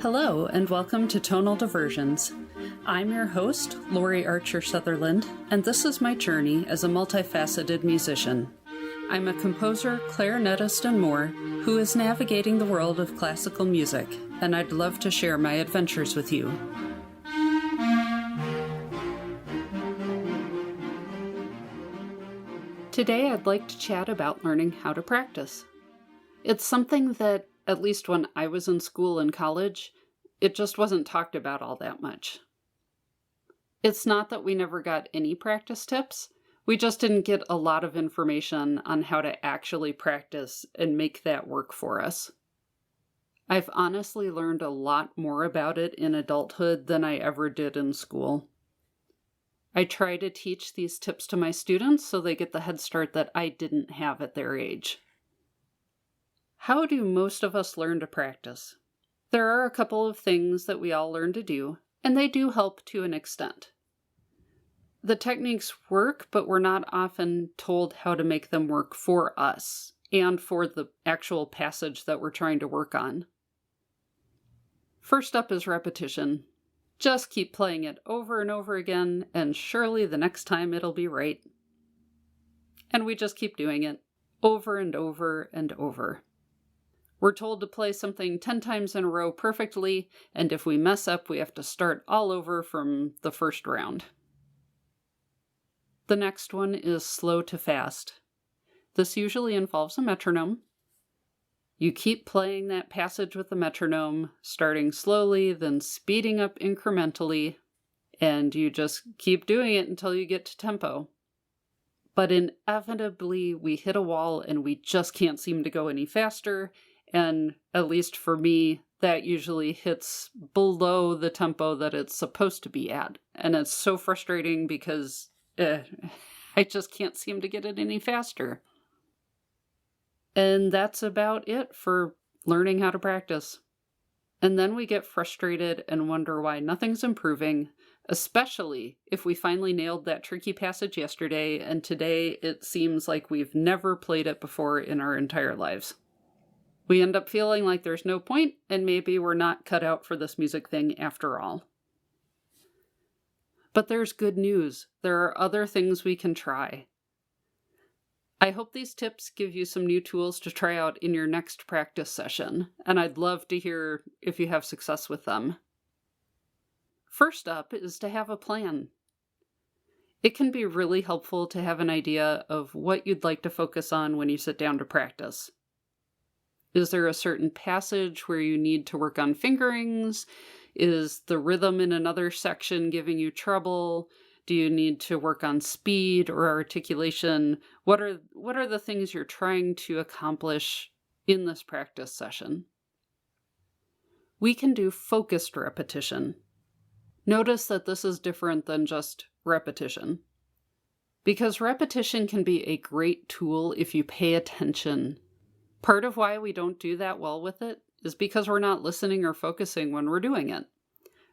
Hello, and welcome to Tonal Diversions. I'm your host, Lori Archer Sutherland, and this is my journey as a multifaceted musician. I'm a composer, clarinetist, and more who is navigating the world of classical music, and I'd love to share my adventures with you. Today, I'd like to chat about learning how to practice. It's something that, at least when I was in school and college, it just wasn't talked about all that much. It's not that we never got any practice tips, we just didn't get a lot of information on how to actually practice and make that work for us. I've honestly learned a lot more about it in adulthood than I ever did in school. I try to teach these tips to my students so they get the head start that I didn't have at their age. How do most of us learn to practice? There are a couple of things that we all learn to do, and they do help to an extent. The techniques work, but we're not often told how to make them work for us and for the actual passage that we're trying to work on. First up is repetition. Just keep playing it over and over again, and surely the next time it'll be right. And we just keep doing it over and over and over. We're told to play something 10 times in a row perfectly, and if we mess up, we have to start all over from the first round. The next one is slow to fast. This usually involves a metronome. You keep playing that passage with the metronome, starting slowly, then speeding up incrementally, and you just keep doing it until you get to tempo. But inevitably, we hit a wall and we just can't seem to go any faster. And at least for me, that usually hits below the tempo that it's supposed to be at. And it's so frustrating because I just can't seem to get it any faster. And that's about it for learning how to practice. And then we get frustrated and wonder why nothing's improving, especially if we finally nailed that tricky passage yesterday, and today it seems like we've never played it before in our entire lives. We end up feeling like there's no point, and maybe we're not cut out for this music thing after all. But there's good news. There are other things we can try. I hope these tips give you some new tools to try out in your next practice session, and I'd love to hear if you have success with them. First up is to have a plan. It can be really helpful to have an idea of what you'd like to focus on when you sit down to practice. Is there a certain passage where you need to work on fingerings? Is the rhythm in another section giving you trouble? Do you need to work on speed or articulation? What are the things you're trying to accomplish in this practice session? We can do focused repetition. Notice that this is different than just repetition. Because repetition can be a great tool if you pay attention. Part of why we don't do that well with it is because we're not listening or focusing when we're doing it.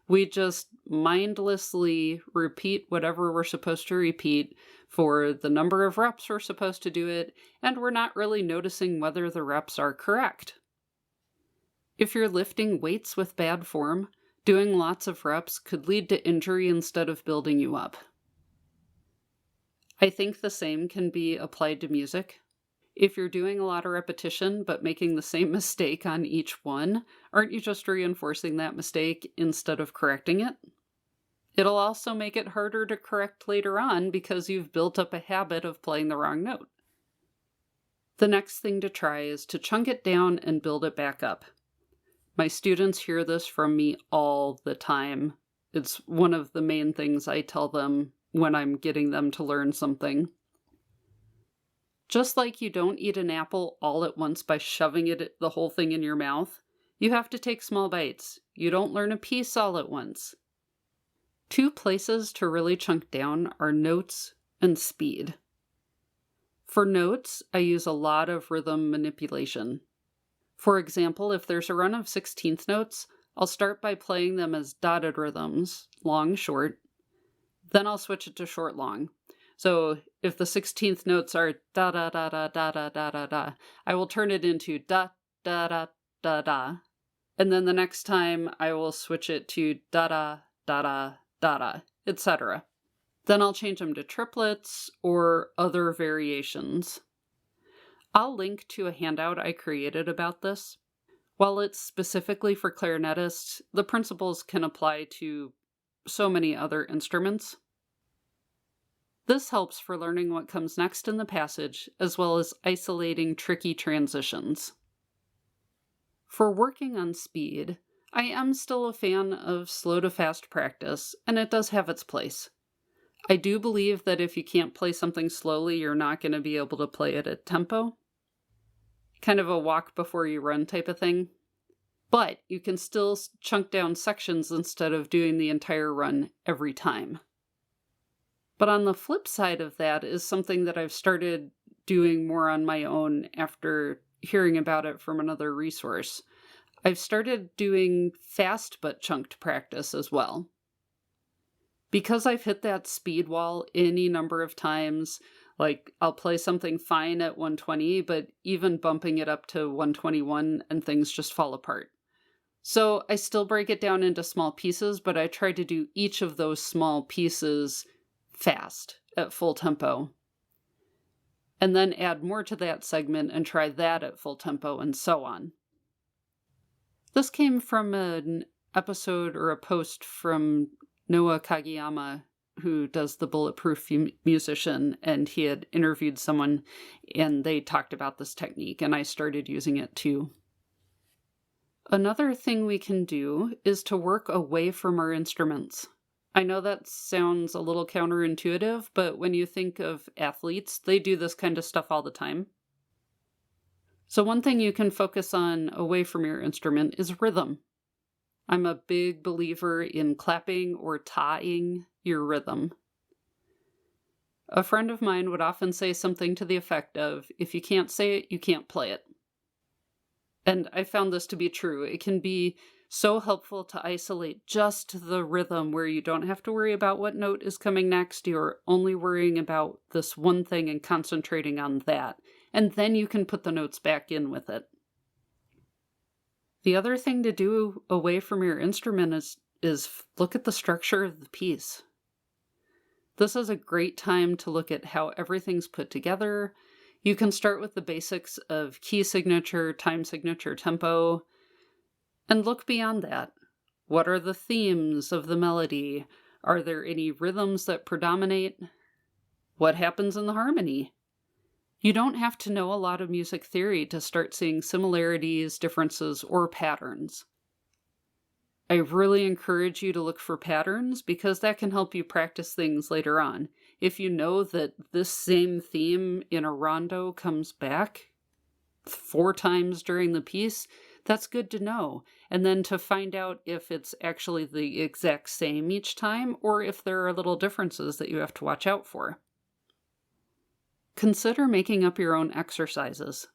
We just mindlessly repeat whatever we're supposed to repeat for the number of reps we're supposed to do it, and we're not really noticing whether the reps are correct. If you're lifting weights with bad form, doing lots of reps could lead to injury instead of building you up. I think the same can be applied to music. If you're doing a lot of repetition but making the same mistake on each one, aren't you just reinforcing that mistake instead of correcting it? It'll also make it harder to correct later on because you've built up a habit of playing the wrong note. The next thing to try is to chunk it down and build it back up. My students hear this from me all the time. It's one of the main things I tell them when I'm getting them to learn something. Just like you don't eat an apple all at once by shoving the whole thing in your mouth, you have to take small bites. You don't learn a piece all at once. Two places to really chunk down are notes and speed. For notes, I use a lot of rhythm manipulation. For example, if there's a run of 16th notes, I'll start by playing them as dotted rhythms, long, short. Then I'll switch it to short, long. So if the 16th notes are da da da da da da da da da, I will turn it into da da da da da. And then the next time I will switch it to da-da, da-da, da-da, etc. Then I'll change them to triplets or other variations. I'll link to a handout I created about this. While it's specifically for clarinetists, the principles can apply to so many other instruments. This helps for learning what comes next in the passage, as well as isolating tricky transitions. For working on speed, I am still a fan of slow to fast practice, and it does have its place. I do believe that if you can't play something slowly, you're not going to be able to play it at tempo. Kind of a walk before you run type of thing. But you can still chunk down sections instead of doing the entire run every time. But on the flip side of that is something that I've started doing more on my own after hearing about it from another resource. I've started doing fast but chunked practice as well. Because I've hit that speed wall any number of times, like I'll play something fine at 120, but even bumping it up to 121 and things just fall apart. So I still break it down into small pieces, but I try to do each of those small pieces fast at full tempo. And then add more to that segment and try that at full tempo and so on. This came from an episode or a post from Noah Kageyama, who does the Bulletproof Musician, and he had interviewed someone and they talked about this technique, and I started using it too. Another thing we can do is to work away from our instruments. I know that sounds a little counterintuitive, but when you think of athletes, they do this kind of stuff all the time. So one thing you can focus on away from your instrument is rhythm. I'm a big believer in clapping or taaing your rhythm. A friend of mine would often say something to the effect of, if you can't say it, you can't play it. And I found this to be true. It can be so helpful to isolate just the rhythm where you don't have to worry about what note is coming next. You're only worrying about this one thing and concentrating on that. And then you can put the notes back in with it. The other thing to do away from your instrument is look at the structure of the piece. This is a great time to look at how everything's put together. You can start with the basics of key signature, time signature, tempo, and look beyond that. What are the themes of the melody? Are there any rhythms that predominate? What happens in the harmony? You don't have to know a lot of music theory to start seeing similarities, differences, or patterns. I really encourage you to look for patterns because that can help you practice things later on. If you know that this same theme in a rondo comes back 4 times during the piece, that's good to know. And then to find out if it's actually the exact same each time or if there are little differences that you have to watch out for. Consider making up your own exercises.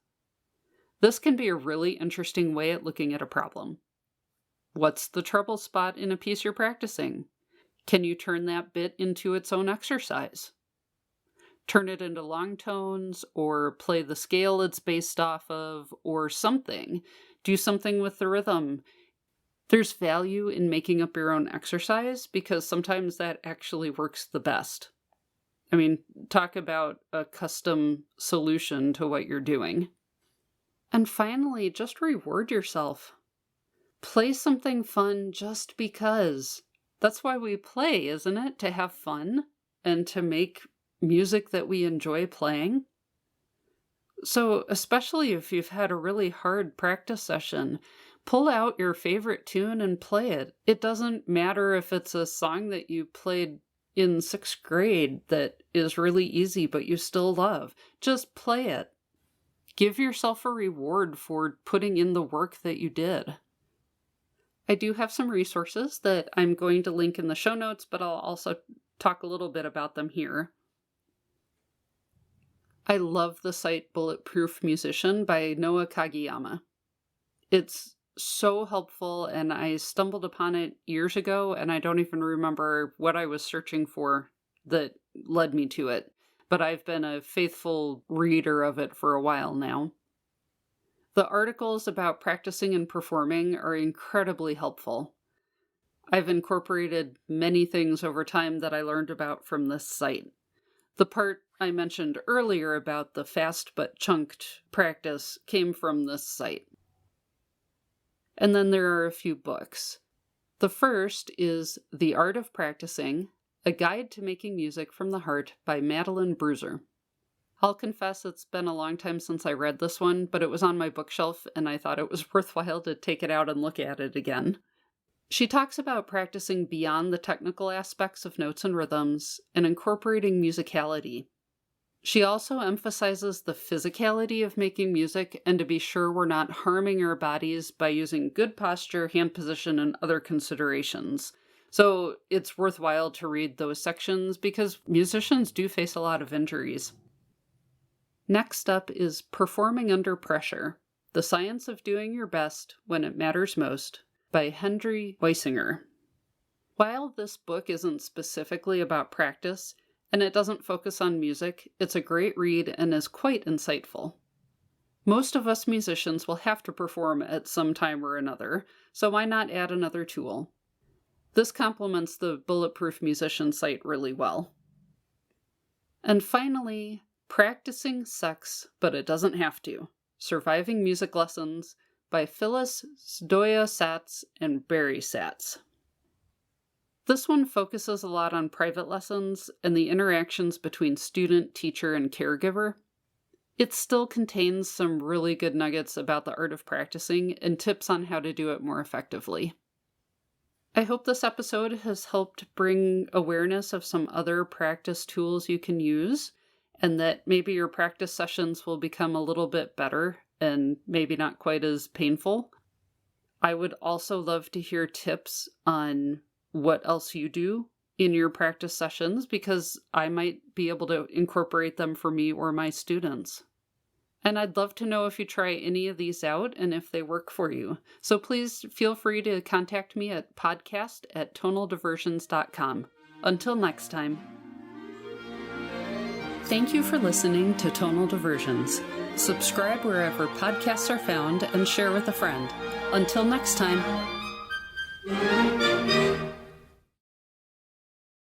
This can be a really interesting way at looking at a problem. What's the trouble spot in a piece you're practicing? Can you turn that bit into its own exercise? Turn it into long tones, or play the scale it's based off of, or something. Do something with the rhythm. There's value in making up your own exercise because sometimes that actually works the best. I mean, talk about a custom solution to what you're doing. And finally, just reward yourself. Play something fun just because. That's why we play, isn't it? To have fun and to make music that we enjoy playing. So, especially if you've had a really hard practice session, pull out your favorite tune and play it. It doesn't matter if it's a song that you played in 6th grade that is really easy but you still love. Just play it. Give yourself a reward for putting in the work that you did. I do have some resources that I'm going to link in the show notes, but I'll also talk a little bit about them here. I love the site Bulletproof Musician by Noah Kageyama. It's so helpful, and I stumbled upon it years ago, and I don't even remember what I was searching for that led me to it, but I've been a faithful reader of it for a while now. The articles about practicing and performing are incredibly helpful. I've incorporated many things over time that I learned about from this site. The part I mentioned earlier about the fast but chunked practice came from this site. And then there are a few books. The first is The Art of Practicing, A Guide to Making Music from the Heart by Madeline Bruiser. I'll confess it's been a long time since I read this one, but it was on my bookshelf and I thought it was worthwhile to take it out and look at it again. She talks about practicing beyond the technical aspects of notes and rhythms and incorporating musicality. She also emphasizes the physicality of making music and to be sure we're not harming our bodies by using good posture, hand position, and other considerations. So it's worthwhile to read those sections because musicians do face a lot of injuries. Next up is Performing Under Pressure, The Science of Doing Your Best When It Matters Most by Henry Weisinger. While this book isn't specifically about practice, and it doesn't focus on music, it's a great read and is quite insightful. Most of us musicians will have to perform at some time or another, so why not add another tool? This complements the Bulletproof Musician site really well. And finally, Practicing Sex, But It Doesn't Have to, Surviving Music Lessons by Phyllis Sdoia-Satz and Barry Satz. This one focuses a lot on private lessons and the interactions between student, teacher, and caregiver. It still contains some really good nuggets about the art of practicing and tips on how to do it more effectively. I hope this episode has helped bring awareness of some other practice tools you can use, and that maybe your practice sessions will become a little bit better and maybe not quite as painful. I would also love to hear tips on what else you do in your practice sessions, because I might be able to incorporate them for me or my students. And I'd love to know if you try any of these out and if they work for you. So please feel free to contact me at podcast@tonaldiversions.com. Until next time. Thank you for listening to Tonal Diversions. Subscribe wherever podcasts are found and share with a friend. Until next time.